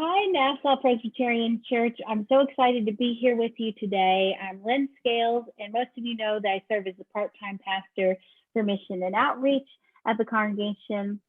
Hi, Nassau Presbyterian Church. I'm so excited to be here with you today. I'm Len Scales, and most of you know that I serve as a part-time pastor for mission and outreach at the congregation,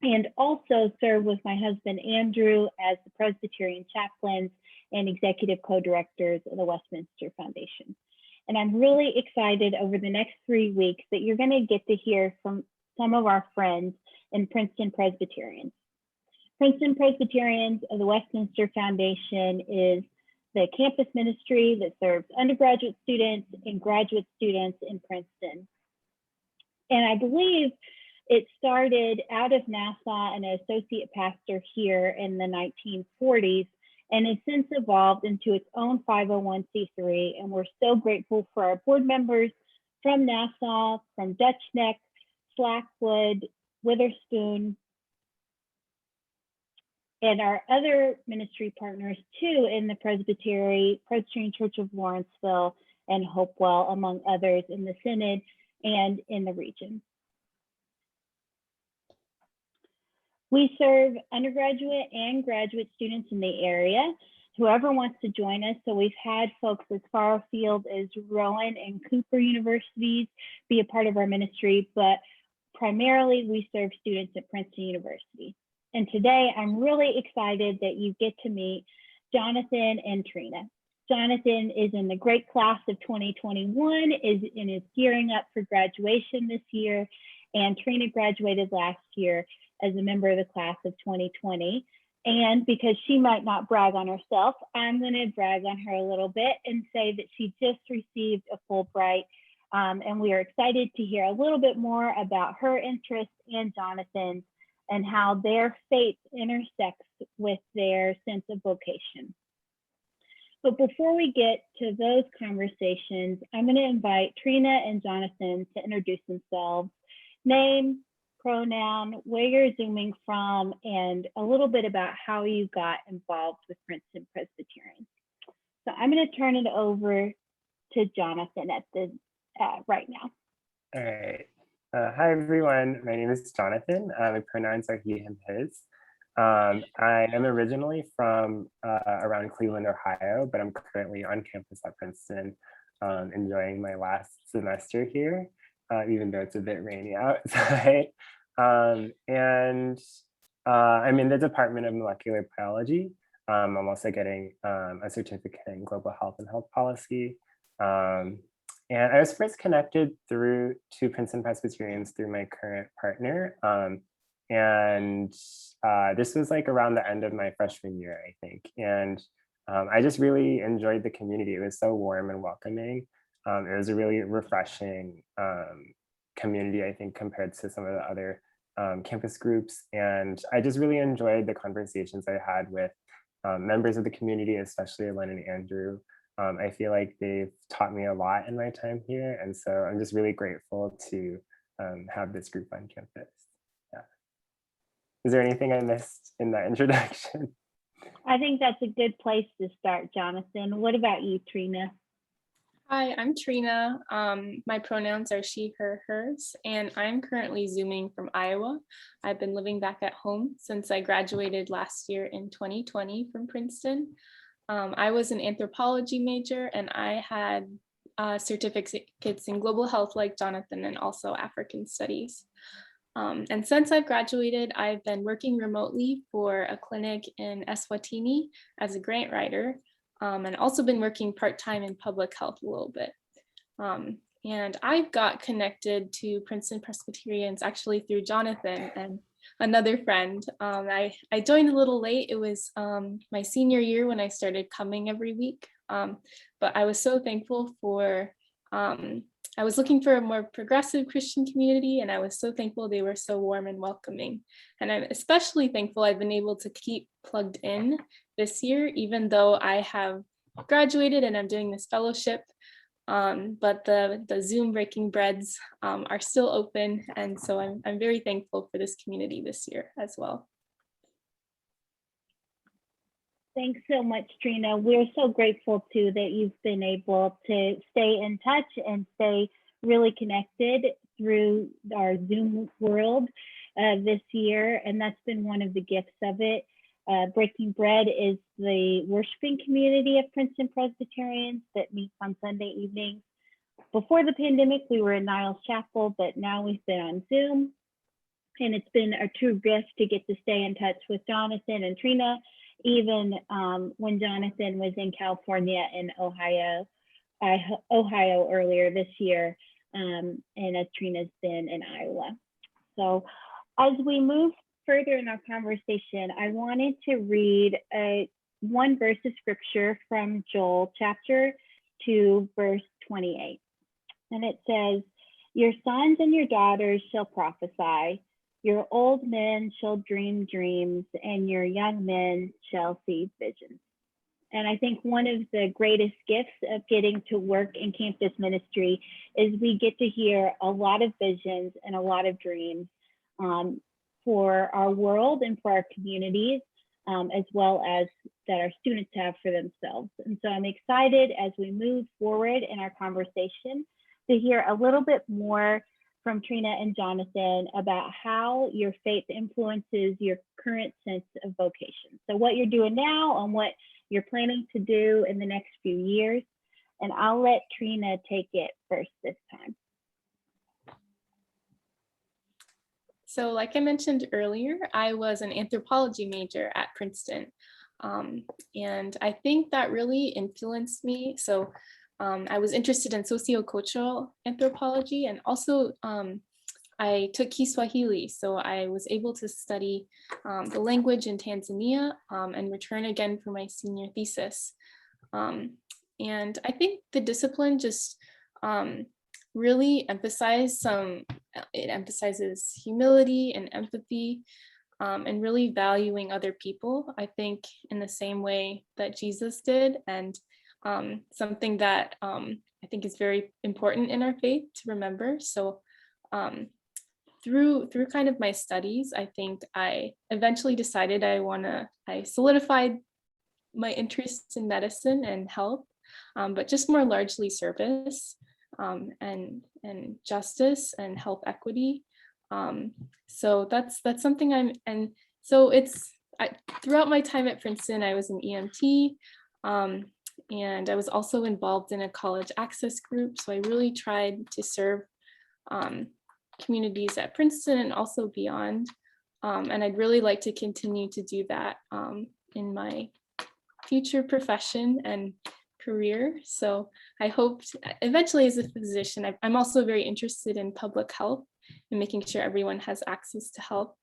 and also serve with my husband Andrew as the Presbyterian chaplains and executive co-directors of the Westminster Foundation. And I'm really excited over the next 3 weeks that you're going to get to hear from some of our friends in Princeton Presbyterians. Princeton Presbyterians of the Westminster Foundation is the campus ministry that serves undergraduate students and graduate students in Princeton. And I believe it started out of Nassau, an associate pastor here in the 1940s, and has since evolved into its own 501c3. And we're so grateful for our board members from Nassau, from Dutch Neck, Slackwood, Witherspoon, and our other ministry partners too in the Presbyterian Church of Lawrenceville and Hopewell, among others in the Synod and in the region. We serve undergraduate and graduate students in the area, whoever wants to join us. So we've had folks as far afield as Rowan and Cooper universities be a part of our ministry, but primarily we serve students at Princeton University. And today I'm really excited that you get to meet Jonathan and Trina. Jonathan is in the great class of 2021, is gearing up for graduation this year. And Trina graduated last year as a member of the class of 2020. And because she might not brag on herself, I'm going to brag on her a little bit and say that she just received a Fulbright. And we are excited to hear a little bit more about her interests and Jonathan's, and how their faith intersects with their sense of vocation. But before we get to those conversations, I'm going to invite Trina and Jonathan to introduce themselves, name, pronoun, where you're Zooming from, and a little bit about how you got involved with Princeton Presbyterian. So I'm going to turn it over to Jonathan right now. All right. Hi, everyone. My name is Jonathan. My pronouns are he, him, his. I am originally from around Cleveland, Ohio, but I'm currently on campus at Princeton, enjoying my last semester here, even though it's a bit rainy outside. I'm in the Department of Molecular Biology. I'm also getting a certificate in global health and health policy. And I was first connected to Princeton Presbyterians through my current partner. This was like around the end of my freshman year, I think. And I just really enjoyed the community. It was so warm and welcoming. It was a really refreshing community, I think, compared to some of the other campus groups. And I just really enjoyed the conversations I had with members of the community, especially Len and Andrew. I feel like they've taught me a lot in my time here. And so I'm just really grateful to have this group on campus. Yeah. Is there anything I missed in that introduction? I think that's a good place to start, Jonathan. What about you, Trina? Hi, I'm Trina. My pronouns are she, her, hers, and I'm currently Zooming from Iowa. I've been living back at home since I graduated last year in 2020 from Princeton. I was an anthropology major, and I had certificates in global health like Jonathan, and also African studies. And since I've graduated, I've been working remotely for a clinic in Eswatini as a grant writer, and also been working part-time in public health a little bit. And I got connected to Princeton Presbyterians actually through Jonathan and another friend. I joined a little late. It was my senior year when I started coming every week. But I was so thankful for, I was looking for a more progressive Christian community, and I was so thankful they were so warm and welcoming. And I'm especially thankful I've been able to keep plugged in this year, even though I have graduated and I'm doing this fellowship. But the Zoom breaking breads are still open, and so I'm very thankful for this community this year as well. Thanks so much, Trina. We're so grateful too that you've been able to stay in touch and stay really connected through our Zoom world this year, and that's been one of the gifts of it. Breaking Bread is the worshiping community of Princeton Presbyterians that meets on Sunday evenings. Before the pandemic, we were in Niles Chapel, but now we've been on Zoom. And it's been a true gift to get to stay in touch with Jonathan and Trina, even when Jonathan was in California and Ohio earlier this year, and as Trina's been in Iowa. So as we move further in our conversation, I wanted to read one verse of scripture from Joel chapter 2, verse 28. And it says, "Your sons and your daughters shall prophesy, your old men shall dream dreams, and your young men shall see visions." And I think one of the greatest gifts of getting to work in campus ministry is we get to hear a lot of visions and a lot of dreams for our world and for our communities, as well as that our students have for themselves. And so I'm excited as we move forward in our conversation to hear a little bit more from Trina and Jonathan about how your faith influences your current sense of vocation. So what you're doing now and what you're planning to do in the next few years. And I'll let Trina take it first this time. So like I mentioned earlier, I was an anthropology major at Princeton. And I think that really influenced me. So I was interested in sociocultural anthropology, and also I took Kiswahili. So I was able to study the language in Tanzania and return again for my senior thesis. And I think the discipline just really emphasizes humility and empathy, and really valuing other people, I think, in the same way that Jesus did, and something that I think is very important in our faith to remember. So through kind of my studies, I think I eventually decided I solidified my interest in medicine and health, but just more largely service and justice and health equity. So that's something throughout my time at Princeton, I was an EMT, and I was also involved in a college access group. So I really tried to serve communities at Princeton and also beyond. And I'd really like to continue to do that in my future profession and career. So I hoped eventually as a physician, I'm also very interested in public health and making sure everyone has access to health.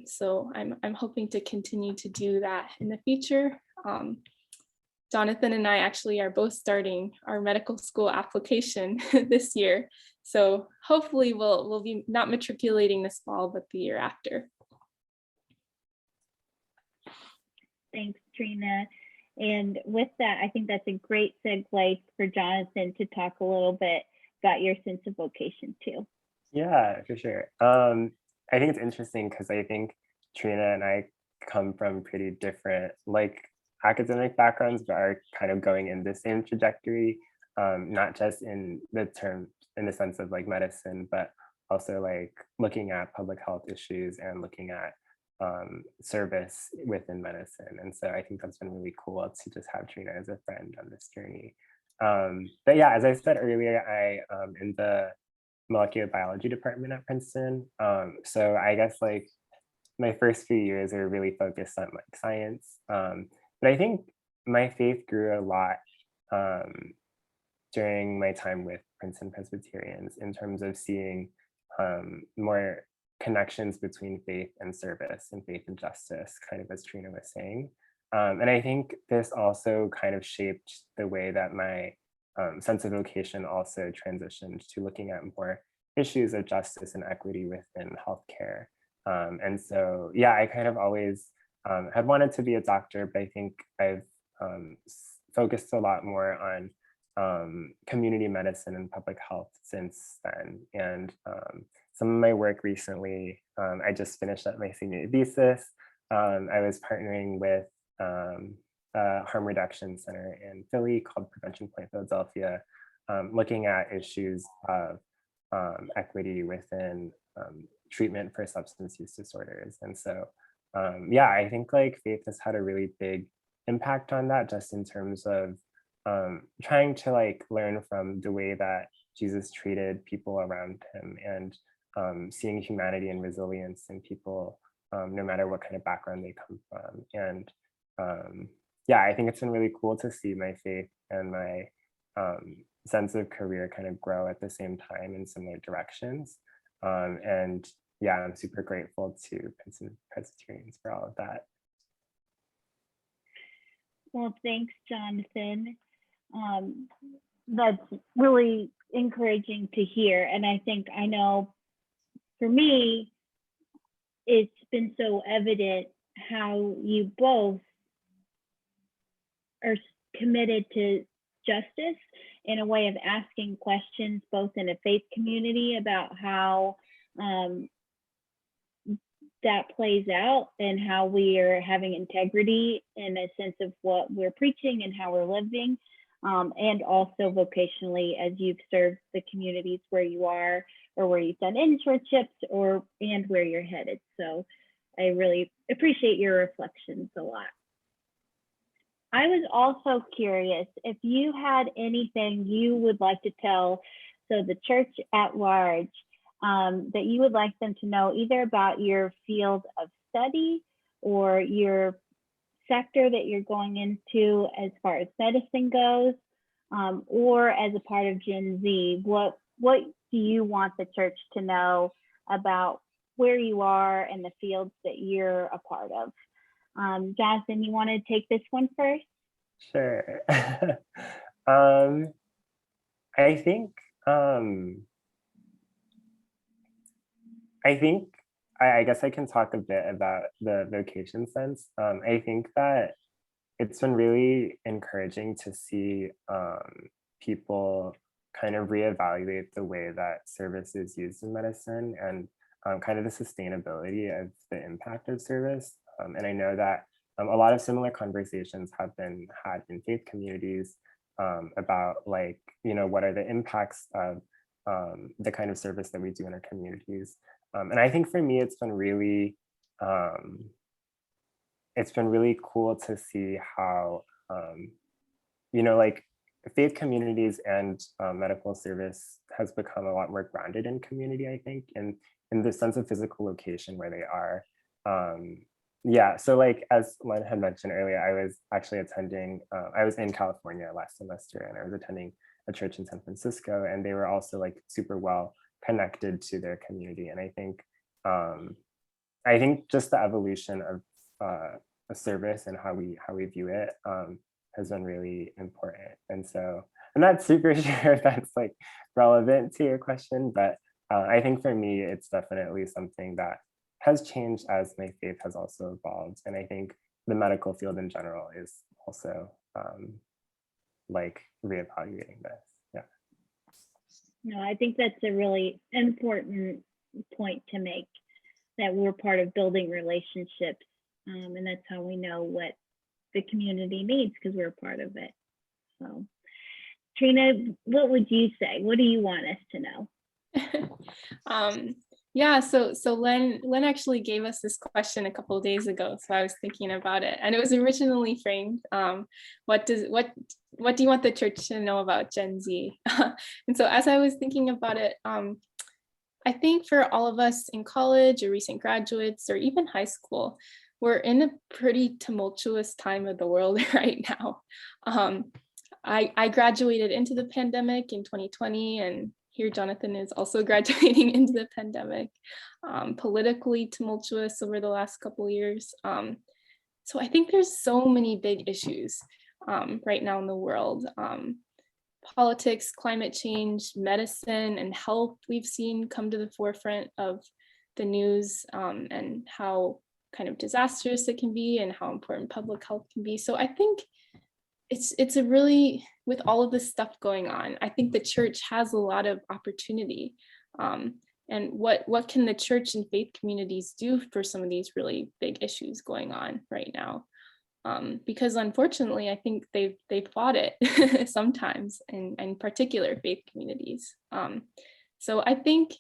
So I'm hoping to continue to do that in the future. Jonathan and I actually are both starting our medical school application this year. So hopefully we'll be not matriculating this fall, but the year after. Thanks, Trina. And with that, I think that's a great segue for Jonathan to talk a little bit about your sense of vocation too. Yeah, for sure. I think it's interesting because I think Trina and I come from pretty different academic backgrounds, but are kind of going in the same trajectory, not just in the sense of like medicine, but also like looking at public health issues and looking at service within medicine. And so I think that's been really cool to just have Trina as a friend on this journey. But yeah, as I said earlier, I am in the molecular biology department at Princeton. So I guess like my first few years are really focused on like science. But I think my faith grew a lot during my time with Princeton Presbyterians in terms of seeing more connections between faith and service and faith and justice, kind of as Trina was saying. And I think this also kind of shaped the way that my sense of vocation also transitioned to looking at more issues of justice and equity within healthcare. And so, yeah, I kind of always had wanted to be a doctor, but I think I've focused a lot more on community medicine and public health since then. And some of my work recently, I just finished up my senior thesis. I was partnering with a harm reduction center in Philly called Prevention Point Philadelphia, looking at issues of equity within treatment for substance use disorders. And so yeah, I think like faith has had a really big impact on that, just in terms of trying to like learn from the way that Jesus treated people around him, and seeing humanity and resilience in people, no matter what kind of background they come from. And yeah, I think it's been really cool to see my faith and my sense of career kind of grow at the same time in similar directions. And yeah, I'm super grateful to Princeton Presbyterians for all of that. Well, thanks, Jonathan. That's really encouraging to hear. And I know for me, it's been so evident how you both are committed to justice in a way of asking questions, both in a faith community about how that plays out, and how we are having integrity in a sense of what we're preaching and how we're living, and also vocationally as you've served the communities where you are, or where you've done internships, and where you're headed. So I really appreciate your reflections a lot. I was also curious if you had anything you would like to tell, so the church at large, that you would like them to know, either about your field of study or your sector that you're going into as far as medicine goes, or as a part of Gen Z. What do you want the church to know about where you are and the fields that you're a part of? Jonathan, you want to take this one first? Sure. I think I guess I can talk a bit about the vocation sense. I think that it's been really encouraging to see people kind of reevaluate the way that service is used in medicine, and kind of the sustainability of the impact of service. And I know that a lot of similar conversations have been had in faith communities about, like, what are the impacts of the kind of service that we do in our communities. And I think for me, it's been really cool to see how, like, faith communities and medical service has become a lot more grounded in community, I think, and in the sense of physical location where they are. Yeah, so like as Len had mentioned earlier, I was actually attending, I was in California last semester, and I was attending a church in San Francisco, and they were also like super well connected to their community. And I think just the evolution of a service and how we view it has been really important. And so I'm not super sure if that's like relevant to your question, but I think for me, it's definitely something that has changed as my faith has also evolved. And I think the medical field in general is also like reevaluating this. Yeah. No, I think that's a really important point to make, that we're part of building relationships, and that's how we know what the community needs, because we're a part of it. So Trina, what would you say? What do you want us to know? Yeah, so Len actually gave us this question a couple of days ago, so I was thinking about it, and it was originally framed, what do you want the church to know about Gen Z? And so as I was thinking about it, I think for all of us in college or recent graduates or even high school, we're in a pretty tumultuous time of the world right now. I graduated into the pandemic in 2020, and here Jonathan is also graduating into the pandemic. Politically tumultuous over the last couple of years. So I think there's so many big issues right now in the world. Politics, climate change, medicine, and health we've seen come to the forefront of the news, and how kind of disastrous it can be and how important public health can be. So I think it's a really, with all of this stuff going on, I think the church has a lot of opportunity. And what can the church and faith communities do for some of these really big issues going on right now? Because unfortunately, I think they've fought it sometimes, in particular faith communities. So I think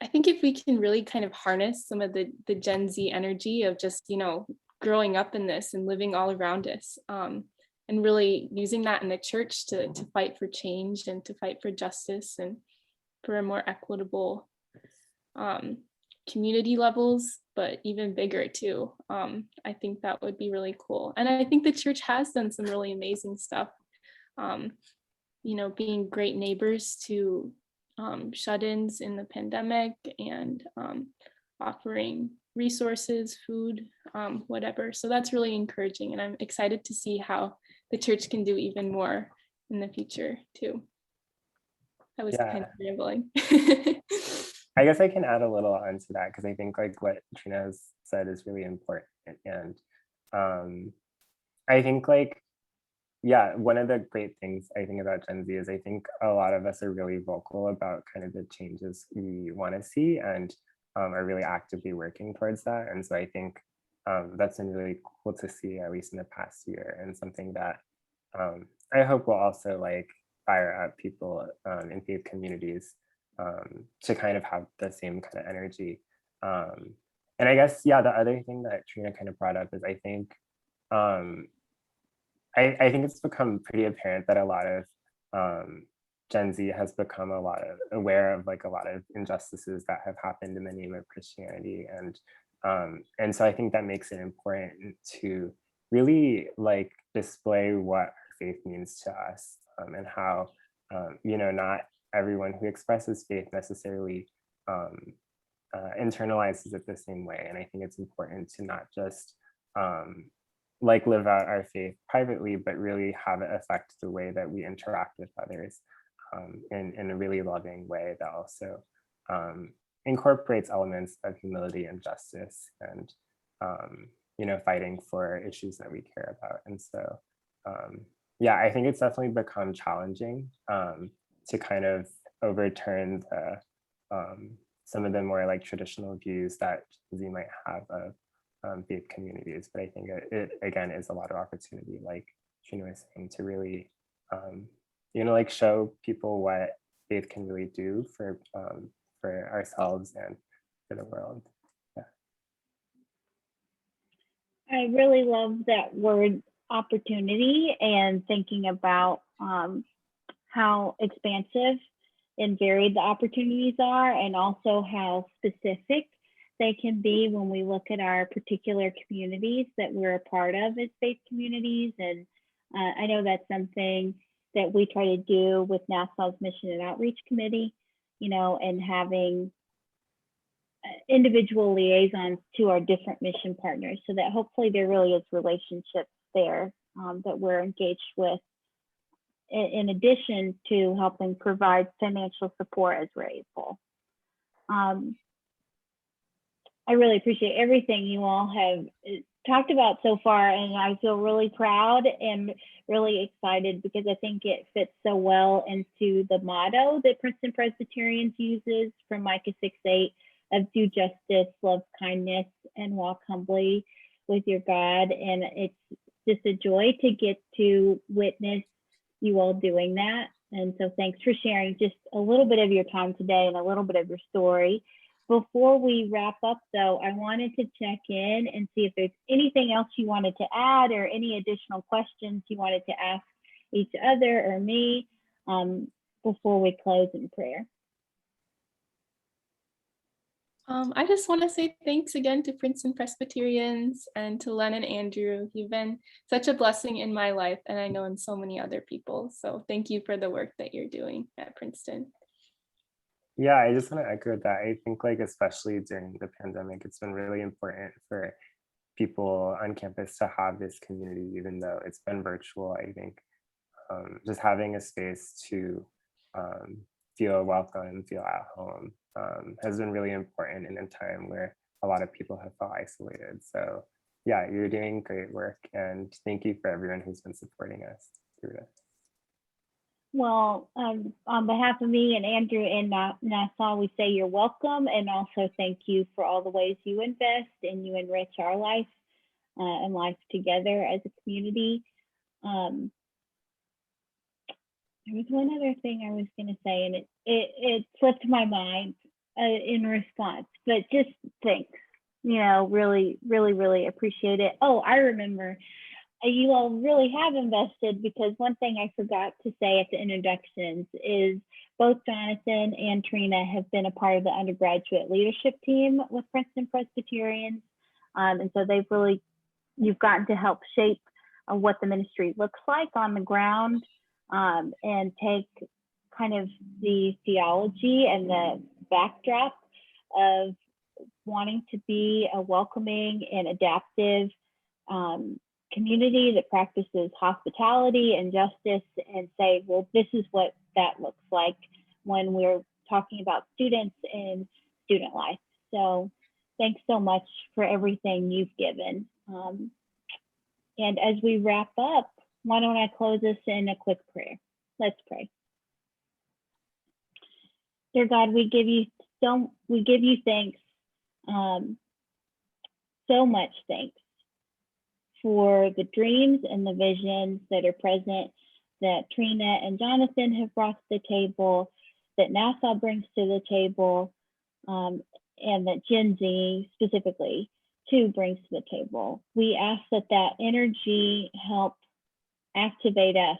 I think if we can really kind of harness some of the Gen Z energy of just, growing up in this and living all around us, and really using that in the church to fight for change and to fight for justice and for a more equitable community levels, but even bigger too. I think that would be really cool. And I think the church has done some really amazing stuff, being great neighbors to shut-ins in the pandemic and offering resources, food, whatever. So that's really encouraging. And I'm excited to see how the church can do even more in the future too. I was kind of rambling. I guess I can add a little onto that because I think like what Trina has said is really important. And I think like, one of the great things I think about Gen Z is I think a lot of us are really vocal about kind of the changes we want to see and are really actively working towards that. And so I think that's been really cool to see, at least in the past year, and something that I hope will also like fire up people in faith communities to kind of have the same kind of energy. And I guess, the other thing that Trina kind of brought up is I think I think it's become pretty apparent that a lot of Gen Z has become a lot of aware of like a lot of injustices that have happened in the name of Christianity, and so I think that makes it important to really like display what our faith means to us, and how not everyone who expresses faith necessarily internalizes it the same way. And I think it's important to not just like live out our faith privately, but really have it affect the way that we interact with others in a really loving way that also incorporates elements of humility and justice and fighting for issues that we care about. And so I think it's definitely become challenging to kind of overturn some of the more like traditional views that Gen Z might have of faith communities. But I think it again is a lot of opportunity, like Trina was saying, to really like show people what faith can really do for ourselves and for the world. I really love that word opportunity, and thinking about how expansive and varied the opportunities are, and also how specific they can be when we look at our particular communities that we're a part of as faith communities. And I know that's something that we try to do with NASA's Mission and Outreach Committee, and having individual liaisons to our different mission partners, so that hopefully there really is relationships there that we're engaged with, in addition to helping provide financial support as we're able. I really appreciate everything you all have talked about so far, and I feel really proud and really excited because I think it fits so well into the motto that Princeton Presbyterians uses from Micah 6:8 of do justice, love kindness, and walk humbly with your God. And it's just a joy to get to witness you all doing that. And so thanks for sharing just a little bit of your time today and a little bit of your story. Before we wrap up though, I wanted to check in and see if there's anything else you wanted to add or any additional questions you wanted to ask each other or me before we close in prayer. I just want to say thanks again to Princeton Presbyterians and to Len and Andrew. You've been such a blessing in my life, and I know in so many other people. So thank you for the work that you're doing at Princeton. Yeah, I just want to echo that. I think like especially during the pandemic, it's been really important for people on campus to have this community, even though it's been virtual. I think just having a space to feel welcome, feel at home has been really important in a time where a lot of people have felt isolated. So yeah, you're doing great work, and thank you for everyone who's been supporting us through this. Well, on behalf of me and Andrew and Nassau, we say you're welcome, and also thank you for all the ways you invest and you enrich our life and life together as a community. There was one other thing I was going to say, and it slipped my mind. in response, but just thanks. You know, really, really, really appreciate it. Oh, I remember you all really have invested, because one thing I forgot to say at the introductions is both Jonathan and Trina have been a part of the undergraduate leadership team with Princeton Presbyterians. And so you've gotten to help shape what the ministry looks like on the ground, and take kind of the theology and the backdrop of wanting to be a welcoming and adaptive community that practices hospitality and justice, and say, well, this is what that looks like when we're talking about students and student life. So thanks so much for everything you've given. And as we wrap up, why don't I close us in a quick prayer? Let's pray. Dear God, we give you thanks, so much thanks for the dreams and the visions that are present, that Trina and Jonathan have brought to the table, that Nassau brings to the table, and that Gen Z specifically too brings to the table. We ask that that energy help activate us,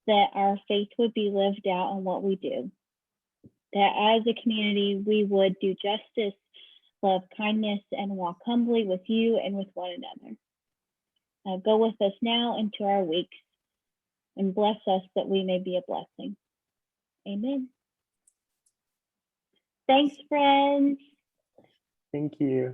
that our faith would be lived out in what we do, that as a community we would do justice, love kindness, and walk humbly with you and with one another. Go with us now into our weeks, and bless us that we may be a blessing. Amen. Thanks, friends. Thank you.